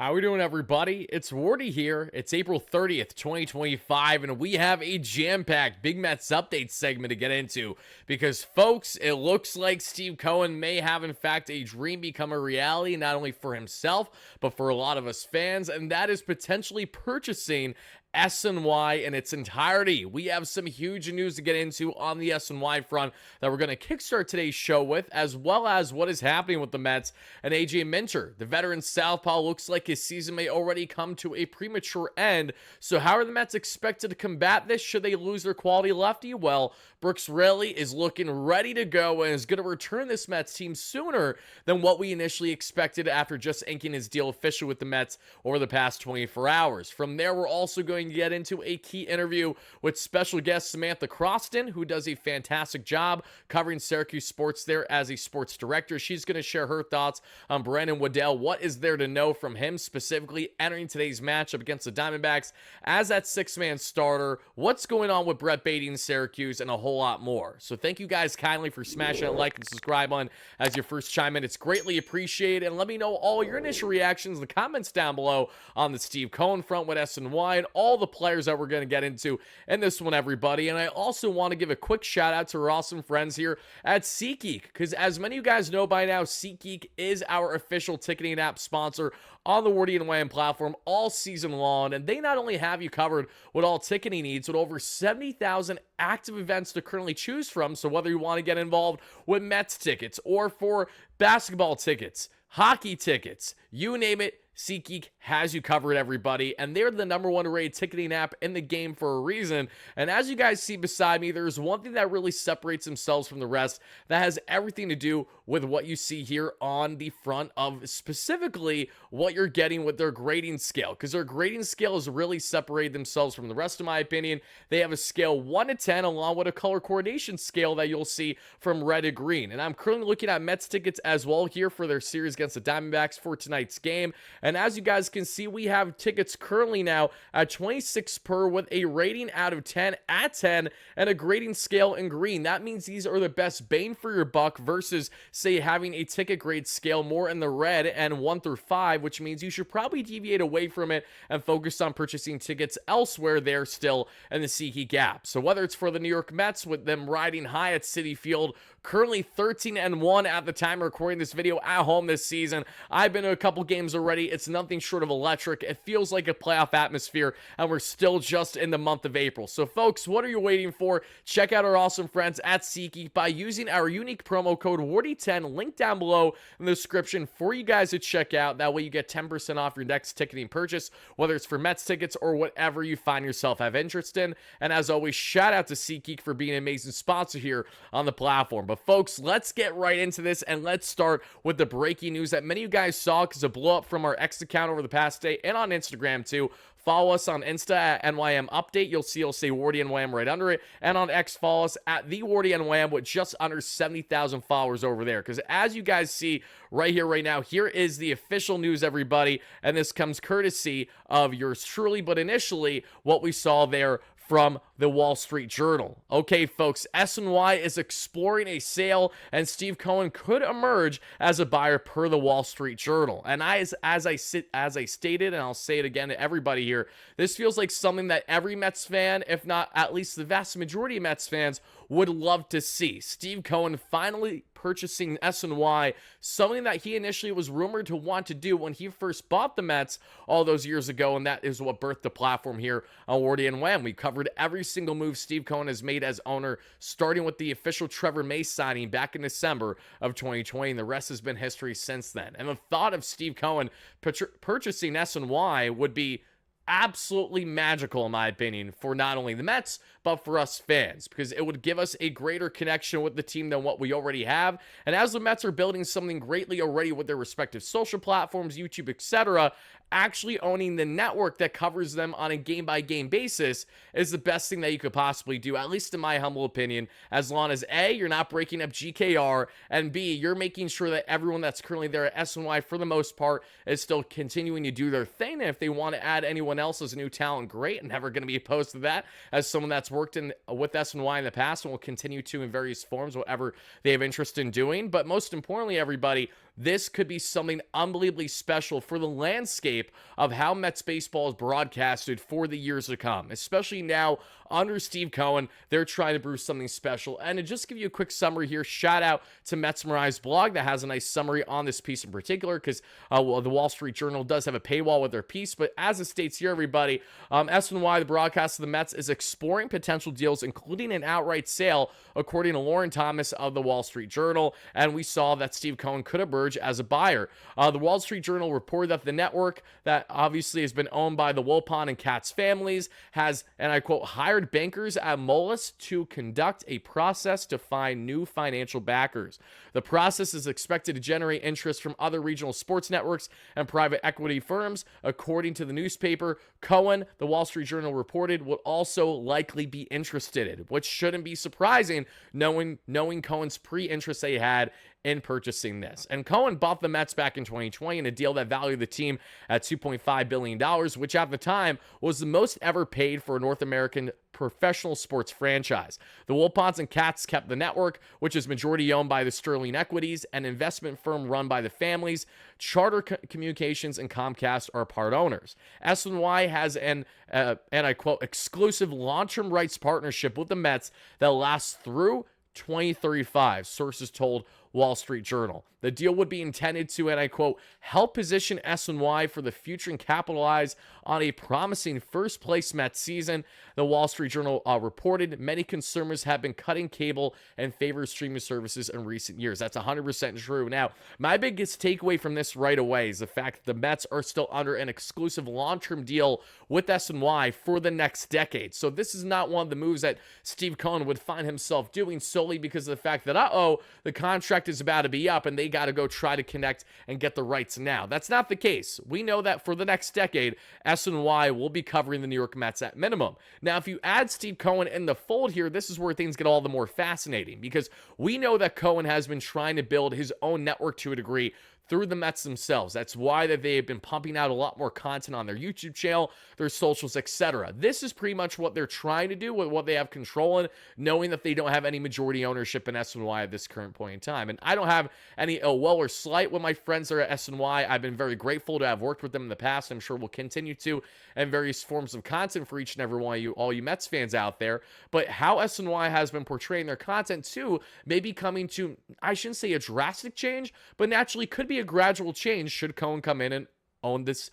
How we doing, everybody? It's Wardy here. It's April 30th, 2025, and we have a jam-packed Big Mets update segment to get into because, folks, it looks like Steve Cohen may have, in fact, a dream become a reality, not only for himself, but for a lot of us fans, and that is potentially purchasing SNY in its entirety. We have some huge news to get into on the SNY front that we're going to kickstart today's show with, as well as what is happening with the Mets and AJ Minter. The veteran southpaw looks like his season may already come to a premature end. So how are the Mets expected to combat this should they lose their quality lefty? Well, Brooks Raley is looking ready to go and is going to return this Mets team sooner than what we initially expected after just inking his deal official with the Mets over the past 24 hours. From there, we're also going to get into a key interview with special guest Samantha Croston, who does a fantastic job covering Syracuse sports there as a sports director. She's going to share her thoughts on Brandon Waddell. What is there to know from him specifically entering today's matchup against the Diamondbacks as that six-man starter? What's going on with Baty in Syracuse, and a whole lot more. So thank you guys kindly for smashing that like and subscribe button as your first chime in. It's greatly appreciated. And let me know all your initial reactions in the comments down below on the Steve Cohen front with SNY and all the players that we're going to get into in this one, everybody. And I also want to give a quick shout out to our awesome friends here at SeatGeek, because as many of you guys know by now, SeatGeek is our official ticketing app sponsor on the WardyNYM platform all season long, and they not only have you covered with all ticketing needs, with over 70,000 active events to currently choose from. So whether you want to get involved with Mets tickets or for basketball tickets, hockey tickets, you name it, SeatGeek has you covered, everybody, and they're the #1 rated ticketing app in the game for a reason. And as you guys see beside me, there's one thing that really separates themselves from the rest that has everything to do with what you see here on the front of specifically what you're getting with their grading scale, because their grading scale has really separated themselves from the rest, in my opinion. They have a scale 1 to 10 along with a color coordination scale that you'll see from red to green. And I'm currently looking at Mets tickets as well here for their series against the Diamondbacks for tonight's game. And as you guys can see, we have tickets currently now at 26 per with a rating out of 10 at 10 and a grading scale in green. That means these are the best bang for your buck versus, say, having a ticket grade scale more in the red and 1 through 5, which means you should probably deviate away from it and focus on purchasing tickets elsewhere there still in the SeatGeek gap. So whether it's for the New York Mets with them riding high at Citi Field, currently 13-1 at the time of recording this video at home this season. I've been to a couple games already. It's nothing short of electric. It feels like a playoff atmosphere, and we're still just in the month of April. So, folks, what are you waiting for? Check out our awesome friends at SeatGeek by using our unique promo code WARDY10, link down below in the description for you guys to check out. That way you get 10% off your next ticketing purchase, whether it's for Mets tickets or whatever you find yourself have interest in. And as always, shout out to SeatGeek for being an amazing sponsor here on the platform. But folks, let's get right into this, and let's start with the breaking news that many of you guys saw because it blew up from our X account over the past day and on Instagram too. Follow us on Insta at NYM Update. You'll see it'll say WardyNYM right under it. And on X, follow us at the WardyNYM with just under 70,000 followers over there. Because as you guys see right here, right now, here is the official news, everybody. And this comes courtesy of yours truly. But initially, what we saw there from the Wall Street Journal. Okay, folks, SNY is exploring a sale, and Steve Cohen could emerge as a buyer per the Wall Street Journal. And as I stated, and I'll say it again to everybody here, this feels like something that every Mets fan, if not at least the vast majority of Mets fans, would love to see. Steve Cohen finally purchasing SNY, something that he initially was rumored to want to do when he first bought the Mets all those years ago, and that is what birthed the platform here on WardyNYM. We covered every single move Steve Cohen has made as owner, starting with the official Trevor May signing back in December of 2020, and the rest has been history since then. And the thought of Steve Cohen purchasing SNY would be absolutely magical, in my opinion, for not only the Mets, but for us fans, because it would give us a greater connection with the team than what we already have. And as the Mets are building something greatly already with their respective social platforms, YouTube, etc., actually owning the network that covers them on a game-by-game basis is the best thing that you could possibly do, at least in my humble opinion, as long as A, you're not breaking up GKR, and B, you're making sure that everyone that's currently there at SNY, for the most part, is still continuing to do their thing. And if they want to add anyone else as a new talent, great. I'm never going to be opposed to that as someone that's worked in with SNY in the past and will continue to in various forms, whatever they have interest in doing. But most importantly, everybody, this could be something unbelievably special for the landscape of how Mets baseball is broadcasted for the years to come, especially now under Steve Cohen. They're trying to brew something special. And to just give you a quick summary here, shout out to Mets Mirai's blog that has a nice summary on this piece in particular, because the Wall Street Journal does have a paywall with their piece. But as it states here, everybody, SNY, the broadcast of the Mets, is exploring potential deals, including an outright sale, according to Lauren Thomas of the Wall Street Journal. And we saw that Steve Cohen could emerge as a buyer. The Wall Street Journal reported that the network, that obviously has been owned by the Wilpon and Katz families, has, and I quote, hired bankers at Moelis to conduct a process to find new financial backers. The process is expected to generate interest from other regional sports networks and private equity firms. According to the newspaper, Cohen, the Wall Street Journal reported, would also likely be interested in, which shouldn't be surprising knowing Cohen's pre-interest they had in purchasing this. And Cohen bought the Mets back in 2020 in a deal that valued the team at $2.5 billion, which at the time was the most ever paid for a North American professional sports franchise. The Wilpons and Katz kept the network, which is majority owned by the Sterling Equities, an investment firm run by the families. Charter Communications and Comcast are part owners. SNY has an, and I quote, exclusive long-term rights partnership with the Mets that lasts through 2035, sources told Wall Street Journal. The deal would be intended to, and I quote, help position SNY for the future and capitalize on a promising first-place Mets season. The Wall Street Journal reported many consumers have been cutting cable and favor streaming services in recent years. That's 100% true. Now, my biggest takeaway from this right away is the fact that the Mets are still under an exclusive long-term deal with SNY for the next decade. So this is not one of the moves that Steve Cohen would find himself doing solely because of the fact that, the contract is about to be up and they got to go try to connect and get the rights now. That's not the case. We know that for the next decade, SNY will be covering the New York Mets at minimum. Now, if you add Steve Cohen in the fold here, this is where things get all the more fascinating, because we know that Cohen has been trying to build his own network to a degree through the Mets themselves. That's why that they have been pumping out a lot more content on their YouTube channel, their socials, etc. This is pretty much what they're trying to do with what they have control in, knowing that they don't have any majority ownership in SNY at this current point in time. And I don't have any ill will or slight with my friends there at SNY. I've been very grateful to have worked with them in the past. I'm sure we'll continue to, and various forms of content for each and every one of you, all you Mets fans out there. But how SNY has been portraying their content too may be coming to, I shouldn't say a drastic change, but naturally could be a gradual change should Cohen come in and own this,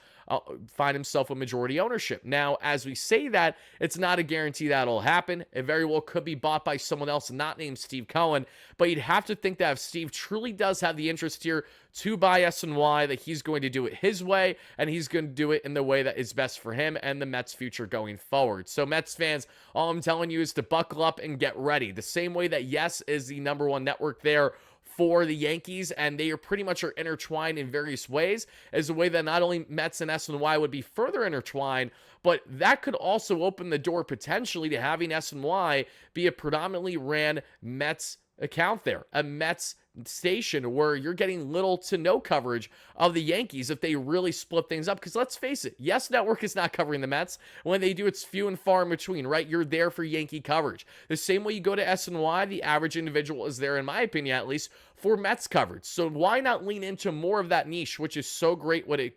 find himself a majority ownership. Now, as we say that, it's not a guarantee that'll happen. It very well could be bought by someone else not named Steve Cohen, but you'd have to think that if Steve truly does have the interest here to buy SNY, that he's going to do it his way, and he's going to do it in the way that is best for him and the Mets' future going forward. So Mets fans, all I'm telling you is to buckle up and get ready. The same way that Yes is the #1 network there for the Yankees, and they are pretty much are intertwined in various ways, is a way that not only Mets and SNY would be further intertwined, but that could also open the door potentially to having SNY be a predominantly ran Mets account there, a Mets station where you're getting little to no coverage of the Yankees if they really split things up. Because let's face it, Yes Network is not covering the Mets. When they do, it's few and far in between, right? You're there for Yankee coverage. The same way you go to SNY, the average individual is there, in my opinion at least, for Mets coverage. So why not lean into more of that niche, which is so great with a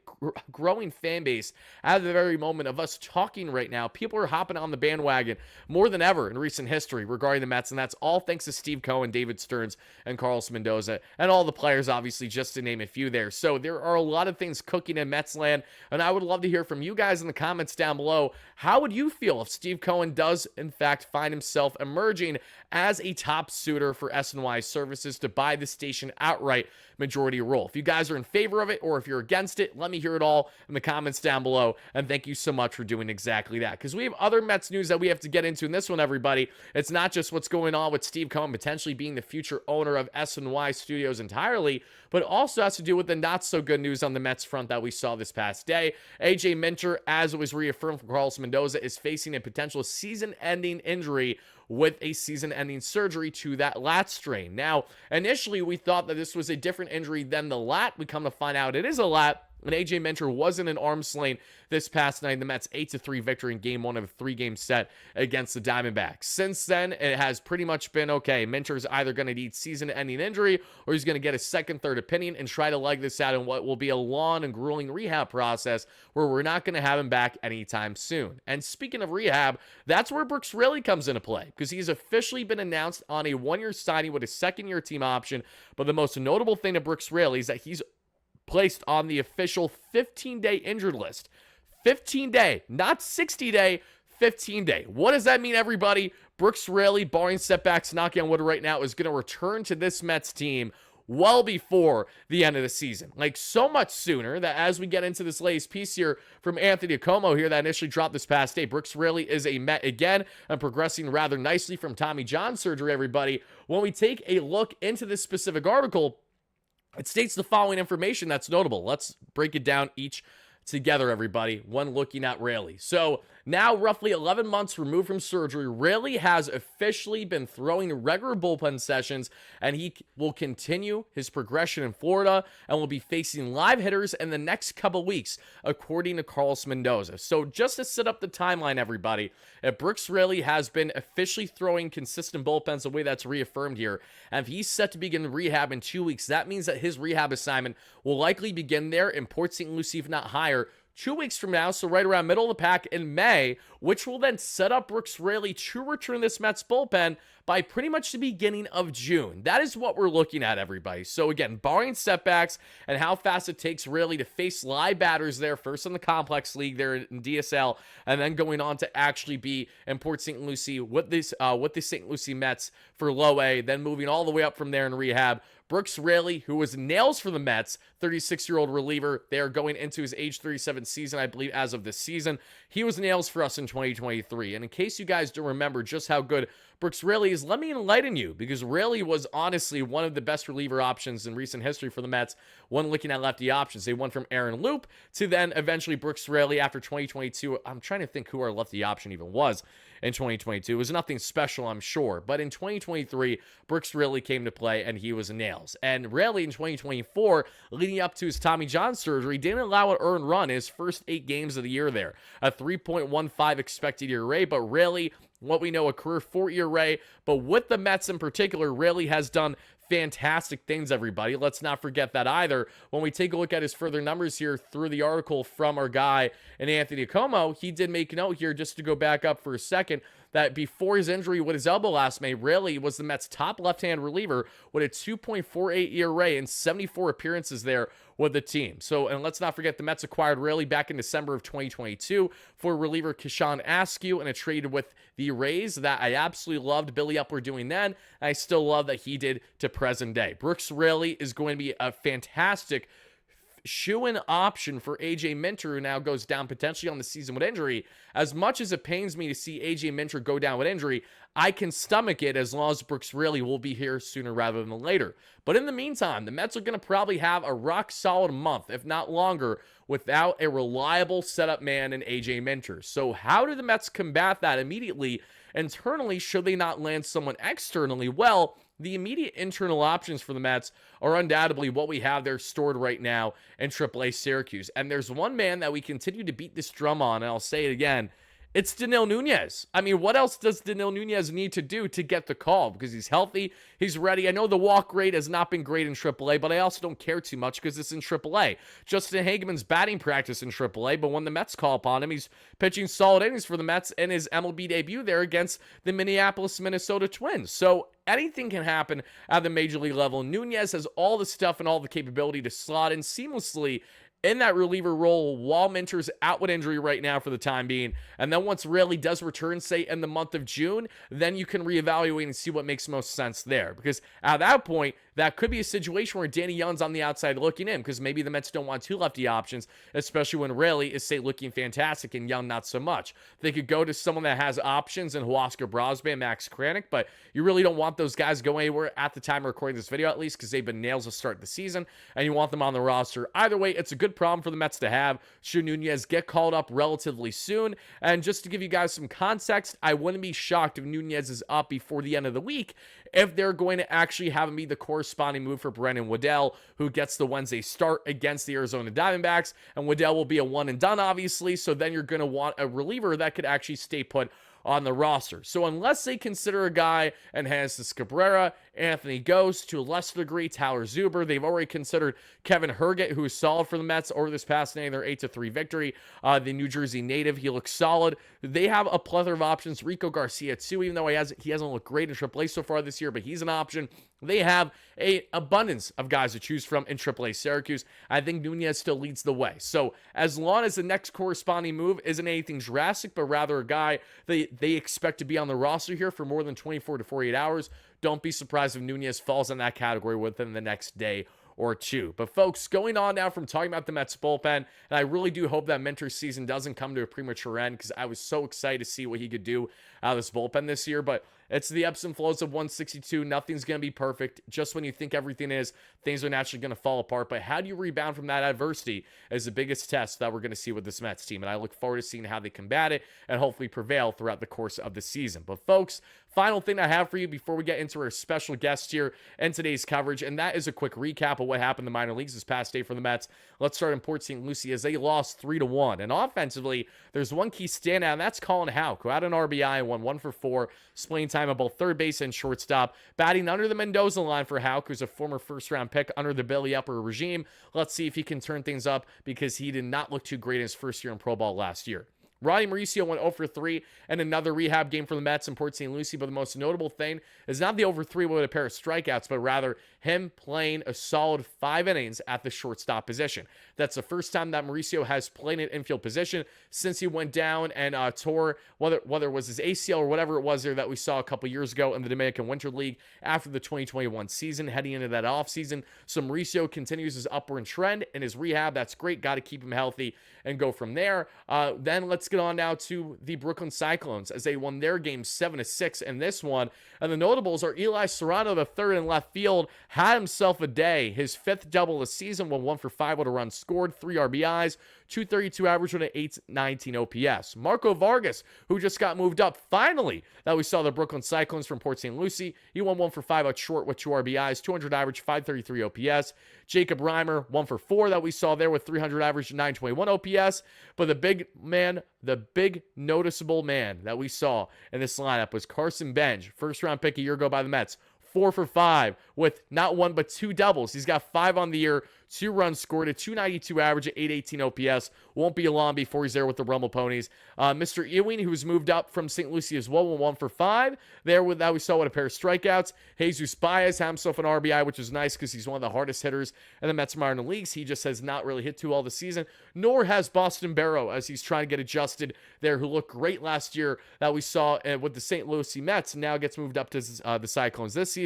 growing fan base at the very moment of us talking right now. People are hopping on the bandwagon more than ever in recent history regarding the Mets, and that's all thanks to Steve Cohen, David Stearns, and Carlos Mendoza, and all the players, obviously, just to name a few there. So there are a lot of things cooking in Mets land, and I would love to hear from you guys in the comments down below. How would you feel if Steve Cohen does, in fact, find himself emerging as a top suitor for SNY services to buy the station outright majority role? If you guys are in favor of it or if you're against it, let me hear it all in the comments down below, and thank you so much for doing exactly that, because we have other Mets news that we have to get into in this one, everybody. It's not just what's going on with Steve Cohen potentially being the future owner of SNY Studios entirely, but it also has to do with the not so good news on the Mets front that we saw this past day. AJ Minter, as it was reaffirmed from Carlos Mendoza, is facing a potential season-ending injury with a season-ending surgery to that lat strain. Now, initially, we thought that this was a different injury than the lat. We come to find out it is a lat, And AJ Minter wasn't an arm's length this past night in the Mets' 8-3 victory in game 1 of a 3-game set against the Diamondbacks. Since then, it has pretty much been, okay, Minter's either going to need season-ending injury or he's going to get a second, third opinion and try to leg this out in what will be a long and grueling rehab process where we're not going to have him back anytime soon. And speaking of rehab, that's where Brooks Raley comes into play because he's officially been announced on a 1-year signing with a second-year team option. But the most notable thing to Brooks Raley is that he's placed on the official 15-day injured list. 15-day, not 60-day, 15-day. What does that mean, everybody? Brooks Raley, barring setbacks, knocking on wood right now, is going to return to this Mets team well before the end of the season. Like, so much sooner that as we get into this latest piece here from Anthony Como here that initially dropped this past day, Brooks Raley is a Met again and progressing rather nicely from Tommy John surgery, everybody. When we take a look into this specific article, it states the following information that's notable. Let's break it down each together, everybody, when looking at Raley. So now, roughly 11 months removed from surgery, Raley has officially been throwing regular bullpen sessions, and he will continue his progression in Florida and will be facing live hitters in the next couple weeks, according to Carlos Mendoza. So just to set up the timeline, everybody, if Brooks Raley has been officially throwing consistent bullpens, the way that's reaffirmed here, and if he's set to begin rehab in 2 weeks, that means that his rehab assignment will likely begin there in Port St. Lucie, if not higher, 2 weeks from now, so right around middle of the pack in May, which will then set up Brooks Raley to return this Mets bullpen by pretty much the beginning of June. That is what we're looking at, everybody. So again, barring setbacks and how fast it takes Raley to face live batters there, first in the complex league there in DSL, and then going on to actually be in Port St. Lucie with the St. Lucie Mets for low A, then moving all the way up from there in rehab. Brooks Raley, who was nails for the Mets, 36-year-old reliever. They are going into his age 37 season, I believe, as of this season. He was nails for us in 2023. And in case you guys don't remember just how good Brooks Raley is, let me enlighten you, because Raley was honestly one of the best reliever options in recent history for the Mets when looking at lefty options. They went from Aaron Loop to then eventually Brooks Raley after 2022. I'm trying to think who our lefty option even was in 2022. It was nothing special, I'm sure. But in 2023, Brooks Raley came to play, and he was nails. And Raley in 2024, leading up to his Tommy John surgery, didn't allow an earned run in his first 8 games of the year there. A 3.15 expected ERA, but Raley, what we know, a career 4 ERA. But with the Mets in particular, Raley has done fantastic things, everybody. Let's not forget that either. When we take a look at his further numbers here through the article from our guy and Anthony Como, he did make a note here, just to go back up for a second, that before his injury with his elbow last May, Raley was the Mets' top left-hand reliever with a 2.48 ERA and 74 appearances there with the team. So, and let's not forget, the Mets acquired Raley back in December of 2022 for reliever Kishan Askew in a trade with the Rays that I absolutely loved Billy Upward doing then, and I still love that he did to present day. Brooks Raley is going to be a fantastic shoe-in option for AJ Minter, who now goes down potentially on the season with injury. As much as it pains me to see AJ Minter go down with injury, I can stomach it as long as Brooks Raley will be here sooner rather than later. But in the meantime, the Mets are going to probably have a rock-solid month, if not longer, without a reliable setup man in AJ Minter. So how do the Mets combat that immediately? Internally, should they not land someone externally? Well, the immediate internal options for the Mets are undoubtedly what we have there stored right now in AAA Syracuse. And there's one man that we continue to beat this drum on, and I'll say it again. It's Danil Nunez. I mean, what else does Danil Nunez need to do to get the call? Because he's healthy, he's ready. I know the walk rate has not been great in AAA, but I also don't care too much because it's in AAA. Justin Hageman's batting practice in AAA, but when the Mets call upon him, he's pitching solid innings for the Mets in his MLB debut there against the Minneapolis, Minnesota Twins. So anything can happen at the major league level. Nunez has all the stuff and all the capability to slot in seamlessly in that reliever role while Minter's out with injury right now for the time being. And then once Raley does return, say in the month of June, then you can reevaluate and see what makes most sense there. Because at that point, that could be a situation where Danny Young's on the outside looking in, because maybe the Mets don't want 2 lefty options, especially when Raley is, say, looking fantastic and Young not so much. They could go to someone that has options in Huascar Brosby, Max Kranick, but you really don't want those guys going anywhere at the time of recording this video, at least, because they've been nails to start the season, and you want them on the roster. Either way, it's a good problem for the Mets to have should Nunez get called up relatively soon. And just to give you guys some context, I wouldn't be shocked if Nunez is up before the end of the week if they're going to actually have him be the corresponding move for Brendan Waddell, who gets the Wednesday start against the Arizona Diamondbacks. And Waddell will be a one and done, obviously. So then you're going to want a reliever that could actually stay put on the roster. So unless they consider a guy Enhances Cabrera, Anthony Ghost, to a lesser degree, Tyler Zuber, they've already considered Kevin Herget, who is solid for the Mets over this past night in their 8-3 victory. The New Jersey native, he looks solid. They have a plethora of options. Rico Garcia too, even though he hasn't looked great in AAA so far this year, but he's an option. They have an abundance of guys to choose from in AAA Syracuse. I think Nunez still leads the way. So as long as the next corresponding move isn't anything drastic, but rather a guy they expect to be on the roster here for more than 24 to 48 hours, don't be surprised if Nunez falls in that category within the next day or two. But folks, going on now from talking about the Mets bullpen, and I really do hope that Minter's season doesn't come to a premature end, because I was so excited to see what he could do out of this bullpen this year. But it's the ebbs and flows of 162. Nothing's going to be perfect. Just when you think everything is, things are naturally going to fall apart. But how do you rebound from that adversity is the biggest test that we're going to see with this Mets team. And I look forward to seeing how they combat it and hopefully prevail throughout the course of the season. But folks, final thing I have for you before we get into our special guest here in today's coverage, and that is a quick recap of what happened in the minor leagues this past day for the Mets. Let's start in Port St. Lucie as they lost 3-1. And offensively, there's one key standout, and that's Colin Houck, who had an RBI and won 1 for 4, splitting time at both third base and shortstop, batting under the Mendoza line for Houck, who's a former first-round pick under the Billy Upper regime. Let's see if he can turn things up, because he did not look too great in his first year in pro ball last year. Ronnie Mauricio went 0 for 3 and another rehab game for the Mets in Port St. Lucie, but the most notable thing is not the 0 for 3 with a pair of strikeouts, but rather him playing a solid 5 innings at the shortstop position. That's the first time that Mauricio has played an infield position since he went down and tore, whether it was his ACL or whatever it was there that we saw a couple years ago in the Dominican Winter League after the 2021 season, heading into that offseason. So Mauricio continues his upward trend in his rehab. That's great. Got to keep him healthy and go from there. Then let's get on now to the Brooklyn Cyclones as they won their game 7-6 in this one. And the notables are Eli Serrano, the third in left field, had himself a day. His 5th double of the season, went 1 for 5 with a run scored, 3 RBIs, 232 average with an 819 OPS. Marco Vargas, who just got moved up, finally, that we saw the Brooklyn Cyclones from Port St. Lucie. He won 1 for 5 out short with 2 RBIs, 200 average, 533 OPS. Jacob Reimer, 1 for 4 that we saw there with 300 average, 921 OPS. But the big man, the big noticeable man that we saw in this lineup was Carson Bench, first-round pick a year ago by the Mets. 4 for 5 with not 1 but 2 doubles. He's got 5 on the year, 2 runs scored, a 292 average at 818 OPS. Won't be long before he's there with the Rumble Ponies. Mr. Ewing, who's moved up from St. Lucie as well, 1 for 5. There with that we saw with a pair of strikeouts. Jesus Baez had himself an RBI, which is nice because he's one of the hardest hitters in the Mets minor leagues. He just has not really hit too well this season, nor has Boston Barrow as he's trying to get adjusted there, who looked great last year that we saw with the St. Lucie Mets, and now gets moved up to the Cyclones this season.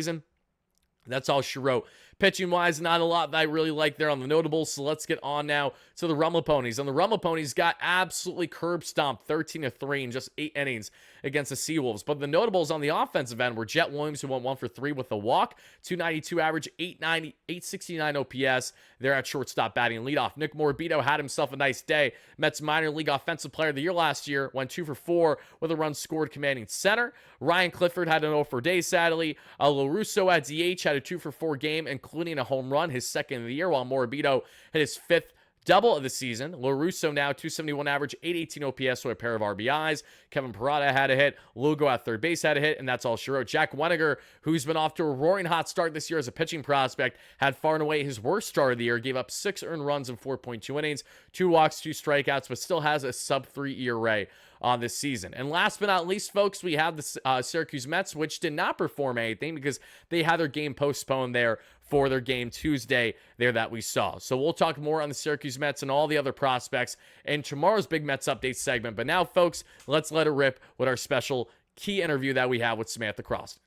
That's all she wrote. Pitching-wise, not a lot that I really like there on the notables, so let's get on now to the Rumble Ponies. And the Rumble Ponies got absolutely curb-stomped 13-3 in just 8 innings against the Seawolves. But the notables on the offensive end were Jet Williams, who went 1 for 3 with a walk, 292 average, 869 OPS. They're at shortstop batting leadoff. Nick Morabito had himself a nice day. Mets minor league offensive player of the year last year, went 2 for 4 with a run scored commanding center. Ryan Clifford had an 0 for day, sadly. LaRusso at DH had a 2 for 4 game, including a home run, his 2nd of the year, while Morabito hit his 5th double of the season. LaRusso now 271 average, 818 OPS with a pair of RBIs. Kevin Parada had a hit. Lugo at third base had a hit, and that's all she wrote. Jack Weniger, who's been off to a roaring hot start this year as a pitching prospect, had far and away his worst start of the year, gave up 6 earned runs in 4.2 innings, 2 walks, 2 strikeouts, but still has a sub-3 ERA on this season. And last but not least, folks, we have the Syracuse Mets, which did not perform anything because they had their game postponed there for their game Tuesday there that we saw. So we'll talk more on the Syracuse Mets and all the other prospects in tomorrow's Big Mets Update segment. But now, folks, let's let it rip with our special key interview that we have with Samantha Croston.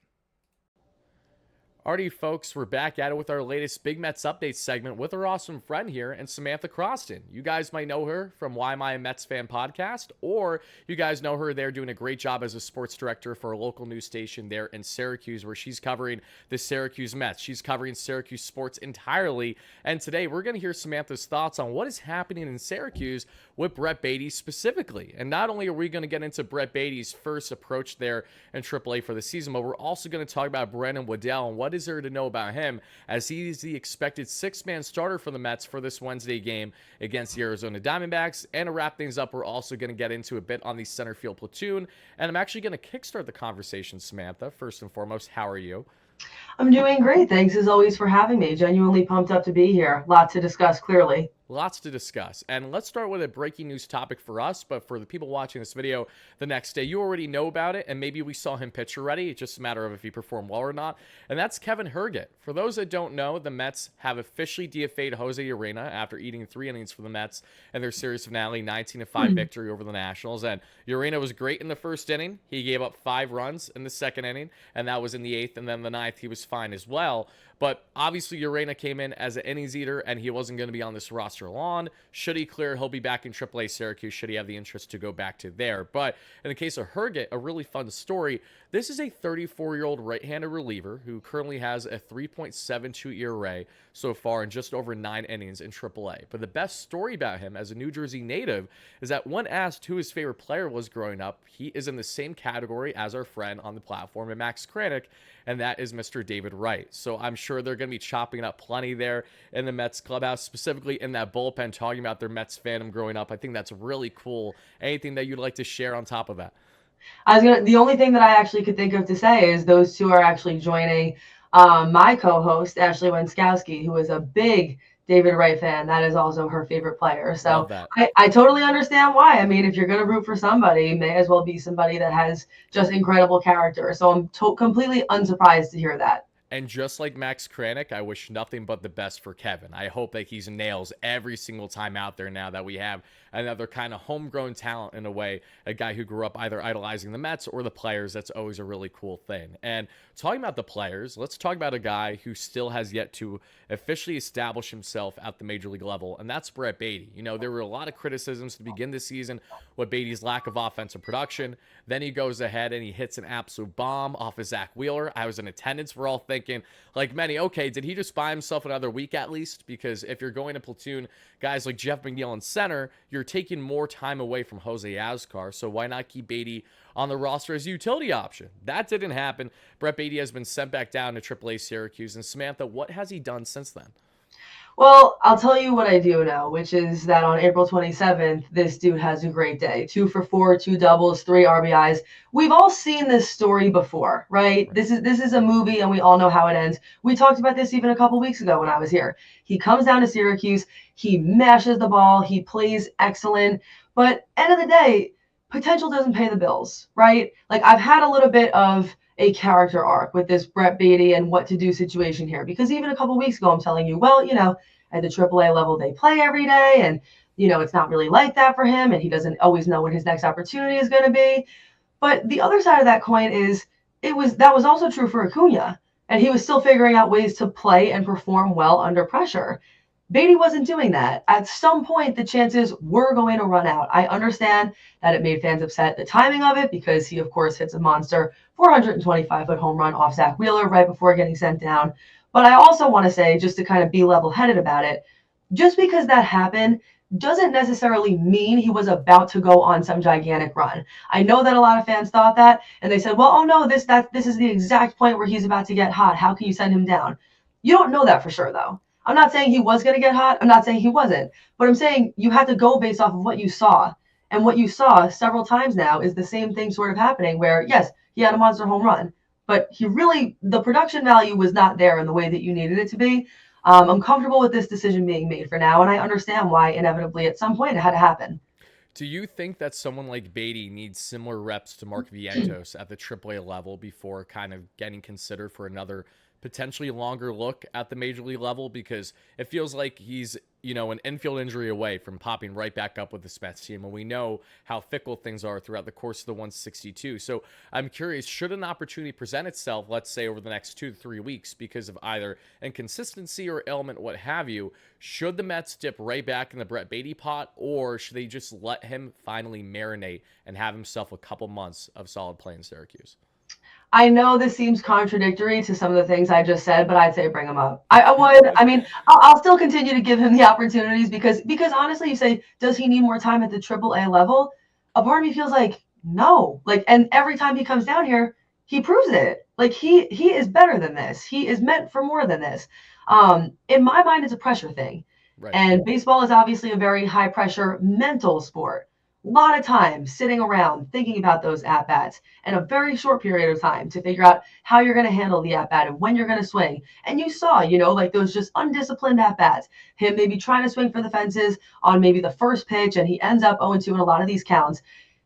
Alrighty, folks, we're back at it with our latest Big Mets update segment with our awesome friend here and Samantha Croston. You guys might know her from Why Am I a Mets Fan podcast, or you guys know her there doing a great job as a sports director for a local news station there in Syracuse, where she's covering the Syracuse Mets. She's covering Syracuse sports entirely, and today we're going to hear Samantha's thoughts on what is happening in Syracuse with Brett Baty specifically. And not only are we going to get into Brett Baty's first approach there in AAA for the season, but we're also going to talk about Brandon Waddell and what is there to know about him, as he is the expected six-man starter for the Mets for this Wednesday game against the Arizona Diamondbacks. And to wrap things up, we're also going to get into a bit on the center field platoon, and I'm actually going to kickstart the conversation. Samantha, first and foremost, how are you? I'm doing great. Thanks as always for having me. Genuinely pumped up to be here. Lot to discuss, clearly. Lots to discuss. And let's start with a breaking news topic for us, but for the people watching this video the next day, you already know about it, and maybe we saw him pitch already. It's just a matter of if he performed well or not. And that's Kevin Herget. For those that don't know, the Mets have officially DFA'd Jose Urena after eating 3 innings for the Mets in their series finale, 19-5 victory over the Nationals. And Urena was great in the first inning. He gave up 5 runs in the second inning, and that was in the 8th, and then the 9th he was fine as well. But obviously, Urena came in as an innings eater, and he wasn't going to be on this roster long. Should he clear, he'll be back in AAA Syracuse, should he have the interest to go back to there. But in the case of Herget, a really fun story. This is a 34-year-old right-handed reliever who currently has a 3.72 ERA so far in just over 9 innings in AAA. But the best story about him as a New Jersey native is that when asked who his favorite player was growing up, he is in the same category as our friend on the platform, and Max Kranick, and that is Mr. David Wright. So I'm sure they're going to be chopping up plenty there in the Mets clubhouse, specifically in that bullpen, talking about their Mets fandom growing up. I think that's really cool. Anything that you'd like to share on top of that? The only thing that I actually could think of to say is those two are actually joining my co-host, Ashley Wenskowski, who is a big David Wright fan. That is also her favorite player. So I totally understand why. I mean, if you're going to root for somebody, may as well be somebody that has just incredible character. So I'm completely unsurprised to hear that. And just like Max Kranick, I wish nothing but the best for Kevin. I hope that he's nails every single time out there now that we have another kind of homegrown talent in a way, a guy who grew up either idolizing the Mets or the players. That's always a really cool thing. And talking about the players, let's talk about a guy who still has yet to officially establish himself at the major league level, and that's Brett Baty. You know, there were a lot of criticisms to begin the season with Baty's lack of offensive production. Then he goes ahead and he hits an absolute bomb off of Zach Wheeler. I was in attendance. We're all thinking, like many, okay, did he just buy himself another week at least? Because if you're going to platoon guys like Jeff McNeil in center, you're taking more time away from Jose Azcar, so why not keep Baty on the roster as a utility option? That didn't happen. Brett Baty has been sent back down to AAA Syracuse. And Samantha, what has he done since then? Well, I'll tell you what I do know, which is that on April 27th, this dude has a great day. 2 for 4, 2 doubles, 3 RBIs. We've all seen this story before, right? This is a movie, and we all know how it ends. We talked about this even a couple weeks ago when I was here. He comes down to Syracuse. He mashes the ball. He plays excellent. But end of the day, potential doesn't pay the bills, right? Like, I've had a little bit of a character arc with this Brett Baty and what to do situation here. Because even a couple weeks ago, I'm telling you, well, you know, at the AAA level, they play every day. And, you know, it's not really like that for him. And he doesn't always know when his next opportunity is going to be. But the other side of that coin is that was also true for Acuna. And he was still figuring out ways to play and perform well under pressure. Baty wasn't doing that. At some point, the chances were going to run out. I understand that it made fans upset, the timing of it, because he, of course, hits a monster 425-foot home run off Zach Wheeler right before getting sent down. But I also want to say, just to kind of be level-headed about it, just because that happened doesn't necessarily mean he was about to go on some gigantic run. I know that a lot of fans thought that, and they said, well, oh no, this is the exact point where he's about to get hot. How can you send him down? You don't know that for sure, though. I'm not saying he was going to get hot. I'm not saying he wasn't. But I'm saying you have to go based off of what you saw. And what you saw several times now is the same thing sort of happening where, yes, he had a monster home run. But the production value was not there in the way that you needed it to be. I'm comfortable with this decision being made for now. And I understand why inevitably at some point it had to happen. Do you think that someone like Baty needs similar reps to Mark Vientos at the AAA level before kind of getting considered for another potentially longer look at the major league level, because it feels like he's, an infield injury away from popping right back up with the Mets team. And we know how fickle things are throughout the course of the 162. So I'm curious, should an opportunity present itself, let's say over the next 2 to 3 weeks, because of either inconsistency or ailment, what have you, should the Mets dip right back in the Brett Baty pot, or should they just let him finally marinate and have himself a couple months of solid play in Syracuse? I know this seems contradictory to some of the things I just said, but I'd say bring him up. I would. I mean, I'll still continue to give him the opportunities because honestly, you say, does he need more time at the AAA level? A part of me feels like no. Like, and every time he comes down here, he proves it. Like he is better than this. He is meant for more than this. In my mind, it's a pressure thing, Right. and baseball is obviously a very high pressure mental sport. A lot of time sitting around thinking about those at bats in a very short period of time to figure out how you're going to handle the at bat and when you're going to swing. And you saw, like those just undisciplined at bats, him maybe trying to swing for the fences on maybe the first pitch, and he ends up 0-2 in a lot of these counts.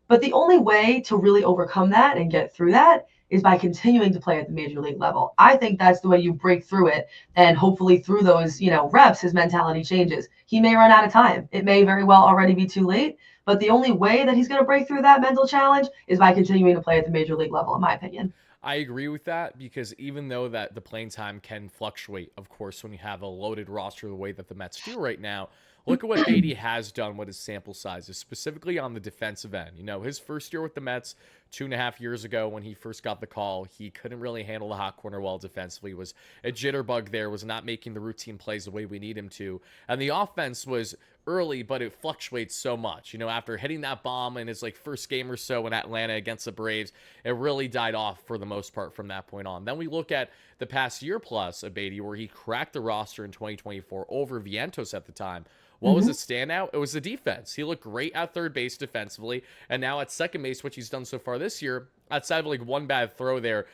But the only way to really overcome that and get through that is by continuing to play at the major league level. I think that's the way you break through it. And hopefully through those, reps, his mentality changes. He may run out of time. It may very well already be too late. But the only way that he's going to break through that mental challenge is by continuing to play at the major league level, in my opinion. I agree with that, because even though that the playing time can fluctuate, of course, when you have a loaded roster the way that the Mets do right now, look at what Baty has done with his sample sizes, specifically on the defensive end. His first year with the Mets 2.5 years ago, when he first got the call, he couldn't really handle the hot corner well defensively. Was a jitterbug there, was not making the routine plays the way we need him to. And the offense was early, but it fluctuates so much. After hitting that bomb in his first game or so in Atlanta against the Braves, it really died off for the most part from that point on. Then we look at the past year plus of Baty, where he cracked the roster in 2024 over Vientos at the time. What was the standout? It was the defense. He looked great at third base defensively, and now at second base, which he's done so far this year, outside of one bad throw there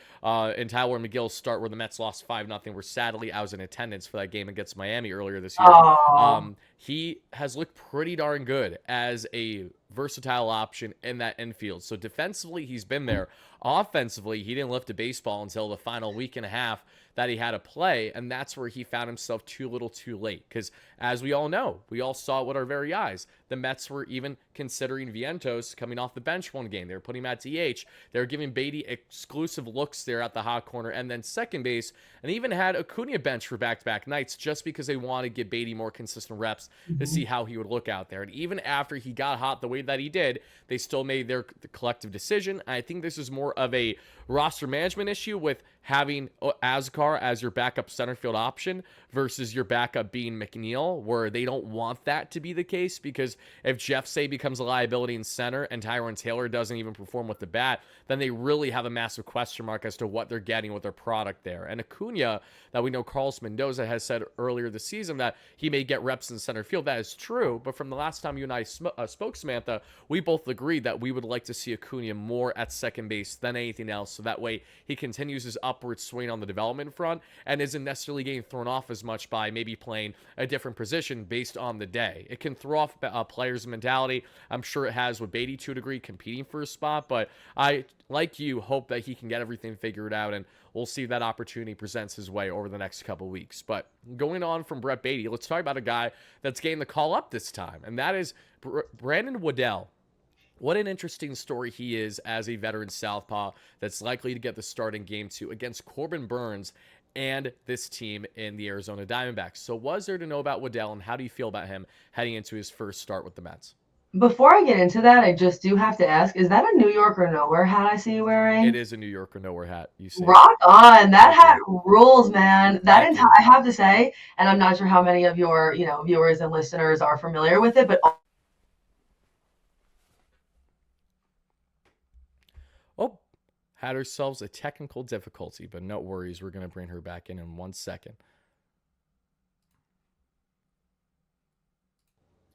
in Tyler McGill's start where the Mets lost 5-0, where sadly I was in attendance for that game against Miami earlier this year. He has looked pretty darn good as a versatile option in that infield. So defensively, he's been there. Offensively, he didn't lift a baseball until the final week and a half that he had to play, and that's where he found himself too little too late. Because as we all know, we all saw it with our very eyes, the Mets were even considering Vientos coming off the bench one game. They were putting him at DH. They were giving Baty exclusive looks there at the hot corner and then second base, and even had Acuna bench for back-to-back nights just because they wanted to give Baty more consistent reps to see how he would look out there. And even after he got hot the way that he did, they still made their collective decision. I think this is more of a roster management issue with having Ascar as your backup center field option versus your backup being McNeil, where they don't want that to be the case, because if Jeff Say becomes a liability in center and Tyrone Taylor doesn't even perform with the bat, then they really have a massive question mark as to what they're getting with their product there. And Acuna, that we know Carlos Mendoza has said earlier this season that he may get reps in center field. That is true, but from the last time you and I spoke, Samantha, we both agreed that we would like to see Acuna more at second base than anything else, so that way he continues his upward swing on the development front and isn't necessarily getting thrown off as much by maybe playing a different position based on the day. It can throw off players' mentality. I'm sure it has with Baty to a degree, competing for a spot, but I, like you, hope that he can get everything figured out, and we'll see if that opportunity presents his way over the next couple weeks. But going on from Brett Baty, let's talk about a guy that's getting the call up this time, and that is Brandon Waddell. What an interesting story he is as a veteran southpaw that's likely to get the start in Game 2 against Corbin Burnes and this team in the Arizona Diamondbacks. So what is there to know about Waddell, and how do you feel about him heading into his first start with the Mets? Before I get into that, I just do have to ask, is that a New York or Nowhere hat I see you wearing? It is a New York or Nowhere hat. You see. Rock on. That hat rules, man. I have to say, and I'm not sure how many of your, viewers and listeners are familiar with it, but oh, had ourselves a technical difficulty, but no worries. We're going to bring her back in 1 second.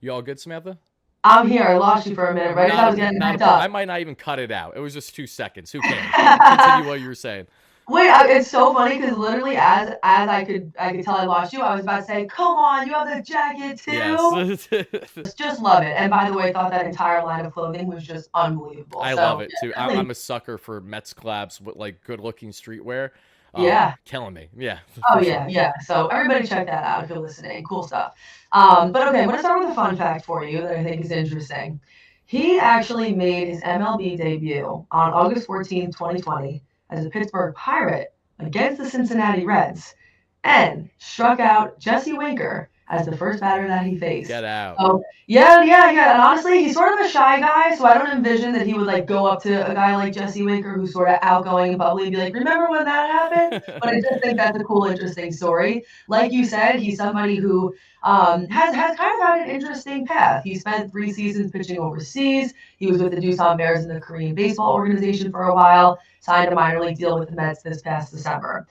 You all good, Samantha? I'm here. I lost you for a minute, right? I was getting backed up. I might not even cut it out. It was just 2 seconds. Who cares? Continue what you were saying. Wait, it's so funny because literally as I could tell I lost you, I was about to say, come on, you have the jacket too. Yes. Just love it. And by the way, I thought that entire line of clothing was just unbelievable. I love it too. I'm a sucker for Mets collabs with good looking streetwear. Yeah. Killing me. Yeah, Oh for yeah, sure. yeah. So everybody check that out if you're listening. Cool stuff. But okay, I'm gonna start with a fun fact for you that I think is interesting. He actually made his MLB debut on August 14th, 2020, as a Pittsburgh Pirate against the Cincinnati Reds, and struck out Jesse Winker as the first batter that he faced. Get out. So yeah, yeah, yeah. And honestly, he's sort of a shy guy, so I don't envision that he would like go up to a guy like Jesse Winker who's sort of outgoing and bubbly and be like, "Remember when that happened?" But I just think that's a cool, interesting story. Like you said, he's somebody who has kind of had an interesting path. He spent 3 seasons pitching overseas. He was with the Doosan Bears in the Korean baseball organization for a while. Signed a minor league deal with the Mets this past December.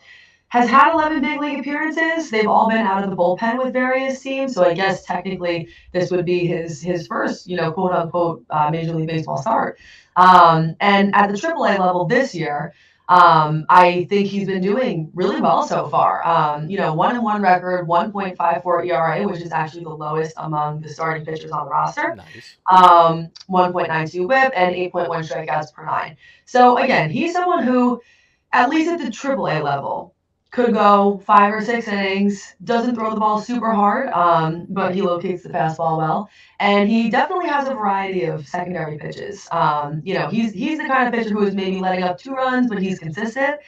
Has had 11 big league appearances. They've all been out of the bullpen with various teams. So I guess technically this would be his first, quote unquote, Major League Baseball start. And at the AAA level this year, I think he's been doing really well so far. 1-1 record, 1.54 ERA, which is actually the lowest among the starting pitchers on the roster. Nice. 1.92 WHIP and 8.1 strikeouts per nine. So again, he's someone who, at least at the AAA level, could go 5 or 6 innings, doesn't throw the ball super hard, but he locates the fastball well. And he definitely has a variety of secondary pitches. He's the kind of pitcher who is maybe letting up 2 runs, but he's consistent.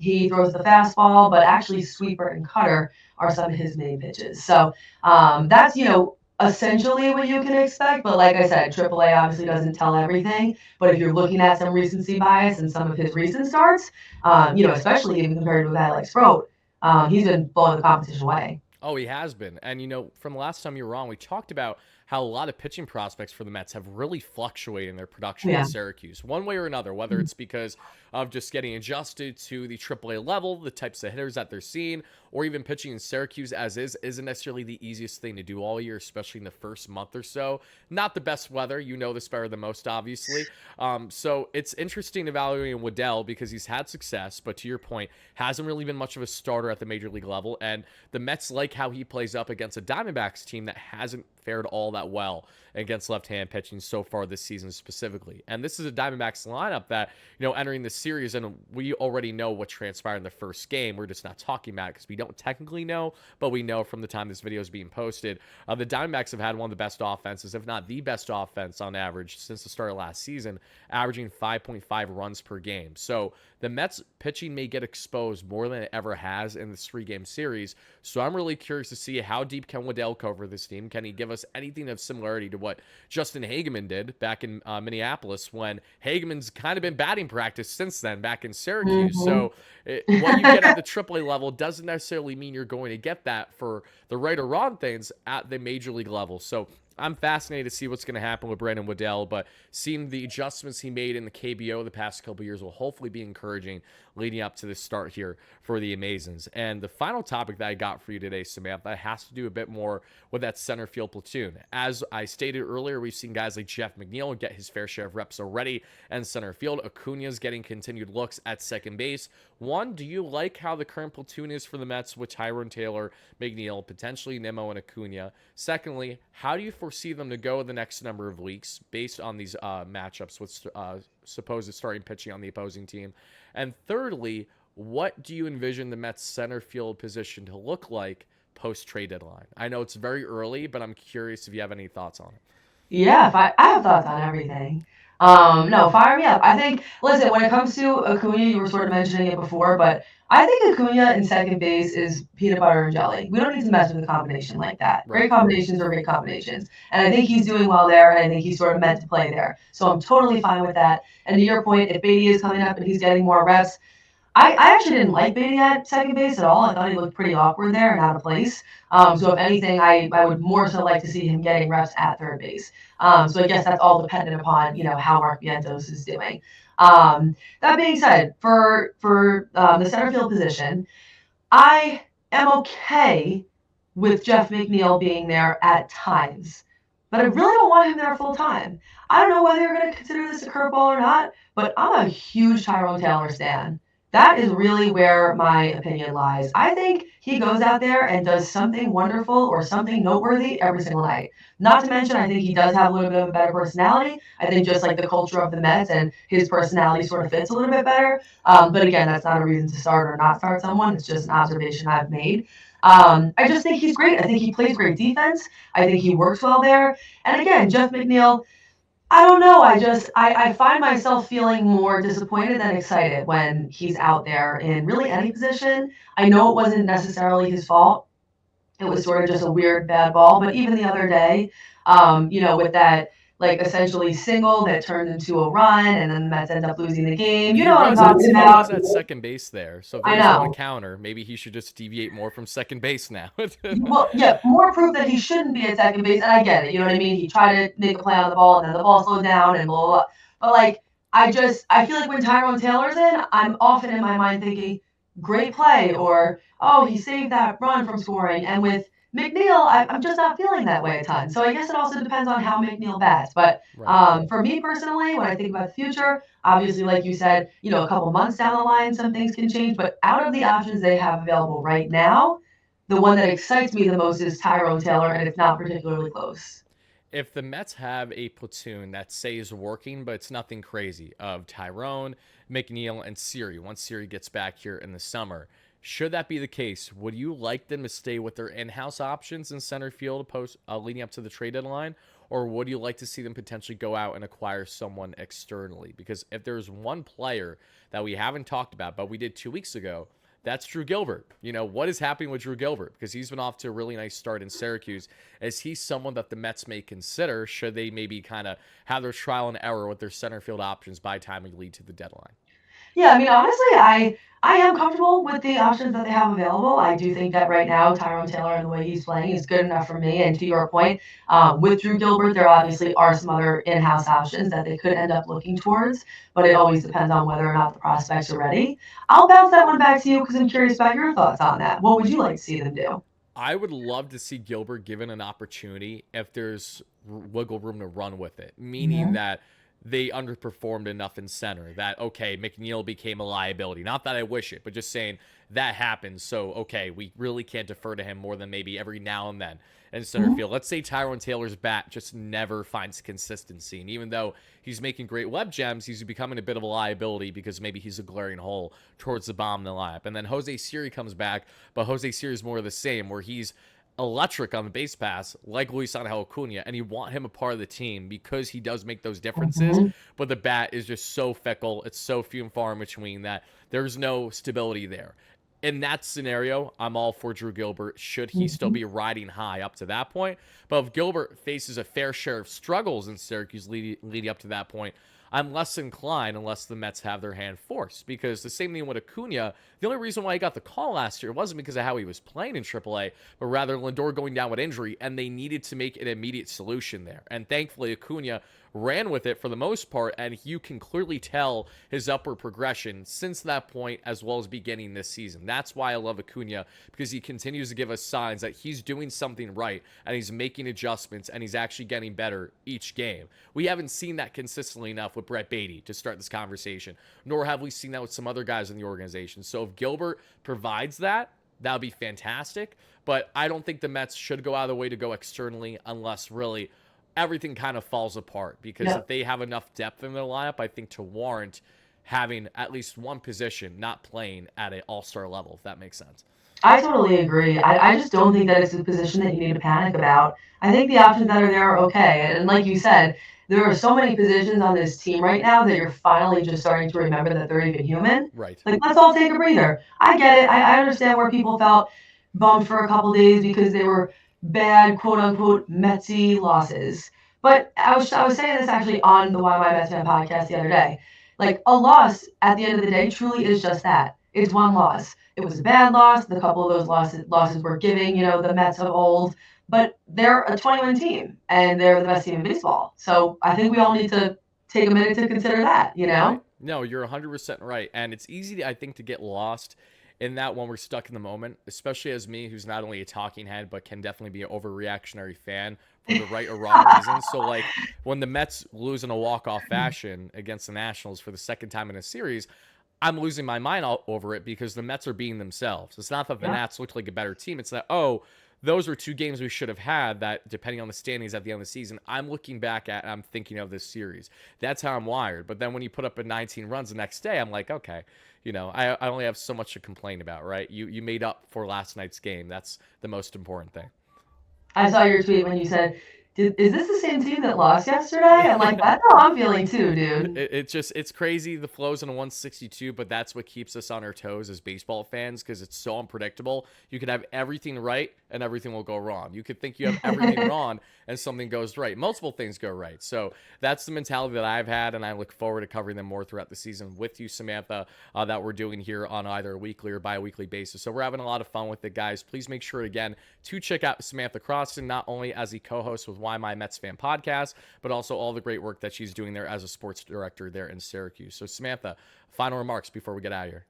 He throws the fastball, but actually sweeper and cutter are some of his main pitches. So that's, essentially what you can expect. But like I said, AAA obviously doesn't tell everything. But if you're looking at some recency bias in some of his recent starts, especially even compared to a guy like Sproat, he's been blowing the competition away. Oh, he has been. And, from the last time you were on, we talked about how a lot of pitching prospects for the Mets have really fluctuated in their production Yeah. in Syracuse, one way or another, whether it's because of just getting adjusted to the AAA level, the types of hitters that they're seeing, or even pitching in Syracuse as is, isn't necessarily the easiest thing to do all year, especially in the first month or so. Not the best weather. You know this better than most, obviously. So it's interesting evaluating Waddell because he's had success, but to your point, hasn't really been much of a starter at the major league level. And the Mets like how he plays up against a Diamondbacks team that hasn't fared all that well against left-hand pitching so far this season specifically. And this is a Diamondbacks lineup that, entering the series, and we already know what transpired in the first game. We're just not talking about it because we don't technically know, but we know from the time this video is being posted. The Diamondbacks have had one of the best offenses, if not the best offense on average since the start of last season, averaging 5.5 runs per game. So the Mets pitching may get exposed more than it ever has in this 3-game series. So I'm really curious to see how deep can Waddell cover this team. Can he give us anything of similarity to what Justin Hageman did back in Minneapolis, when Hageman's kind of been batting practice since then back in Syracuse. Mm-hmm. So what you get at the AAA level doesn't necessarily mean you're going to get that for the right or wrong things at the major league level. So I'm fascinated to see what's going to happen with Brandon Waddell, but seeing the adjustments he made in the KBO the past couple years will hopefully be encouraging leading up to this start here for the Amazons. And the final topic that I got for you today, Samantha, has to do a bit more with that center field platoon. As I stated earlier, we've seen guys like Jeff McNeil get his fair share of reps already in center field. Acuna's getting continued looks at second base. One, do you like how the current platoon is for the Mets with Tyrone Taylor, McNeil, potentially Nimmo and Acuna? Secondly, how do you foresee them to go the next number of weeks based on these matchups with supposed starting pitching on the opposing team? And thirdly, what do you envision the Mets center field position to look like post-trade deadline? I know it's very early, but I'm curious if you have any thoughts on it. Yeah, I have thoughts on everything. No, fire me up. I think, listen, when it comes to Acuna, you were sort of mentioning it before, but I think Acuna in second base is peanut butter and jelly. We don't need to mess with a combination like that. Right. Great combinations are great combinations. And I think he's doing well there, and I think he's sort of meant to play there. So I'm totally fine with that. And to your point, if Baty is coming up and he's getting more reps, I actually didn't like Baty at second base at all. I thought he looked pretty awkward there and out of place. So if anything, I would more so like to see him getting reps at third base. So I guess that's all dependent upon, how Mark Vientos is doing. That being said, for the center field position, I am okay with Jeff McNeil being there at times, but I really don't want him there full time. I don't know whether you're going to consider this a curveball or not, but I'm a huge Tyrone Taylor stan. That is really where my opinion lies. I think he goes out there and does something wonderful or something noteworthy every single night. Not to mention, I think he does have a little bit of a better personality. I think just like the culture of the Mets and his personality sort of fits a little bit better. But again, that's not a reason to start or not start someone. It's just an observation I've made. I just think he's great. I think he plays great defense. I think he works well there. And again, Jeff McNeil, I don't know. I find myself feeling more disappointed than excited when he's out there in really any position. I know it wasn't necessarily his fault. It was sort of just a weird bad ball. But even the other day, with that like essentially single that turned into a run, and then the Mets end up losing the game. You know what I'm talking He was about? at second base there. So if I there is one know. counter, maybe he should just deviate more from second base now. Well, yeah, more proof that he shouldn't be at second base, and I get it. You know what I mean? He tried to make a play on the ball, and then the ball slowed down, and blah blah blah. But like, I feel like when Tyrone Taylor's in, I'm often in my mind thinking, great play, or oh, he saved that run from scoring. And with McNeil, I'm just not feeling that way a ton. So I guess it also depends on how McNeil bats. But Right. for me personally, when I think about the future, obviously, like you said, a couple months down the line, some things can change. But out of the options they have available right now, the one that excites me the most is Tyrone Taylor, and it's not particularly close. If the Mets have a platoon that say is working, but it's nothing crazy, of Tyrone, McNeil, and Siri, once Siri gets back here in the summer, should that be the case, would you like them to stay with their in-house options in center field leading up to the trade deadline, or would you like to see them potentially go out and acquire someone externally? Because if there's one player that we haven't talked about, but we did 2 weeks ago, that's Drew Gilbert. What is happening with Drew Gilbert? Because he's been off to a really nice start in Syracuse. Is he someone that the Mets may consider should they maybe kind of have their trial and error with their center field options by the time we lead to the deadline? Yeah, I mean, honestly, I am comfortable with the options that they have available. I do think that right now, Tyrone Taylor and the way he's playing is good enough for me. And to your point, with Drew Gilbert, there obviously are some other in-house options that they could end up looking towards, but it always depends on whether or not the prospects are ready. I'll bounce that one back to you because I'm curious about your thoughts on that. What would you like to see them do? I would love to see Gilbert given an opportunity if there's wiggle room to run with it, meaning Mhm. that they underperformed enough in center that, okay, McNeil became a liability. Not that I wish it, but just saying that happened. So, okay, we really can't defer to him more than maybe every now and then in center Mhm. field. Let's say Tyrone Taylor's bat just never finds consistency. And even though he's making great web gems, he's becoming a bit of a liability because maybe he's a glaring hole towards the bottom of the lineup. And then Jose Siri comes back, but Jose Siri is more of the same, where he's electric on the base pass, like Luis Angel Acuna, and you want him a part of the team because he does make those differences. Mhm. But the bat is just so fickle; it's so few and far in between that there's no stability there. In that scenario, I'm all for Drew Gilbert. Should he still Mhm. be riding high up to that point? But if Gilbert faces a fair share of struggles in Syracuse leading up to that point, I'm less inclined unless the Mets have their hand forced. Because the same thing with Acuna, the only reason why he got the call last year wasn't because of how he was playing in AAA, but rather Lindor going down with injury, and they needed to make an immediate solution there. And thankfully, Acuna ran with it for the most part, and you can clearly tell his upward progression since that point as well as beginning this season. That's why I love Acuna, because he continues to give us signs that he's doing something right, and he's making adjustments, and he's actually getting better each game. We haven't seen that consistently enough with Brett Baty to start this conversation, nor have we seen that with some other guys in the organization. So if Gilbert provides that, that would be fantastic. But I don't think the Mets should go out of the way to go externally unless really everything kind of falls apart. Because Yeah. if they have enough depth in their lineup, I think to warrant having at least one position not playing at an all-star level, if that makes sense. I totally agree. I just don't think that it's a position that you need to panic about. I think the options that are there are okay. And like you said, there are so many positions on this team right now that you're finally just starting to remember that they're even human. Right. Like, let's all take a breather. I get it. I understand where people felt bummed for a couple days because they were bad, quote unquote, Metsy losses. But I was saying this actually on the Why My Mets Fan podcast the other day. Like, a loss at the end of the day truly is just that. It's one loss. It was a bad loss. A couple of those losses were giving, the Mets of old, but they're a 20-win team and they're the best team in baseball. So I think we all need to take a minute to consider that. Right. No, you're 100% right. And it's easy, I think, to get lost in that when we're stuck in the moment, especially as me, who's not only a talking head, but can definitely be an overreactionary fan for the right or wrong reasons. So, like, when the Mets lose in a walk-off fashion against the Nationals for the second time in a series, I'm losing my mind all over it because the Mets are being themselves. It's not that the Yeah. Nats looked like a better team. It's that, oh, those were two games we should have had that, depending on the standings at the end of the season, I'm looking back at and I'm thinking of this series. That's how I'm wired. But then when you put up a 19 runs the next day, I'm like, okay, I only have so much to complain about, right? You made up for last night's game. That's the most important thing. I saw your tweet when you said, is this the same team that lost yesterday? I'm like, that's how I'm feeling too, dude. It's crazy the flows in a 162, but that's what keeps us on our toes as baseball fans because it's so unpredictable. You could have everything right and everything will go wrong. You could think you have everything wrong and something goes right. Multiple things go right. So that's the mentality that I've had, and I look forward to covering them more throughout the season with you, Samantha, that we're doing here on either a weekly or bi-weekly basis. So we're having a lot of fun with it, guys. Please make sure, again, to check out Samantha Croston, not only as a co-host with Why My Mets Fan podcast, but also all the great work that she's doing there as a sports director there in Syracuse. So Samantha, final remarks before we get out of here.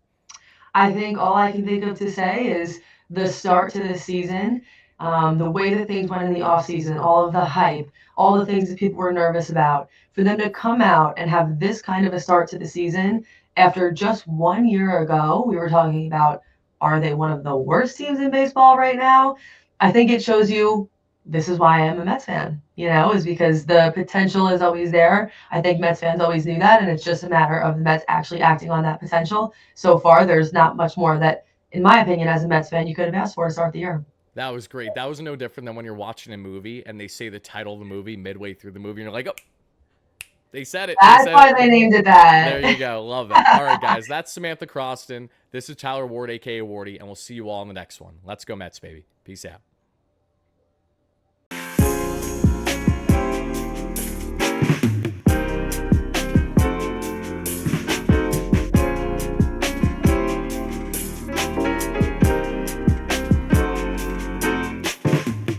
I think all I can think of to say is the start to the season, the way that things went in the offseason, all of the hype, all the things that people were nervous about, for them to come out and have this kind of a start to the season after just 1 year ago, we were talking about, are they one of the worst teams in baseball right now? I think it shows you this is why I am a Mets fan, is because the potential is always there. I think Mets fans always knew that, and it's just a matter of the Mets actually acting on that potential. So far, there's not much more that, in my opinion, as a Mets fan, you could have asked for to start the year. That was great. That was no different than when you're watching a movie and they say the title of the movie midway through the movie and you're like, oh, they said it. That's why they named it that. There you go. Love that. All right, guys. That's Samantha Croston. This is Tyler Ward, a.k.a. Wardy, and we'll see you all in the next one. Let's go Mets, baby. Peace out.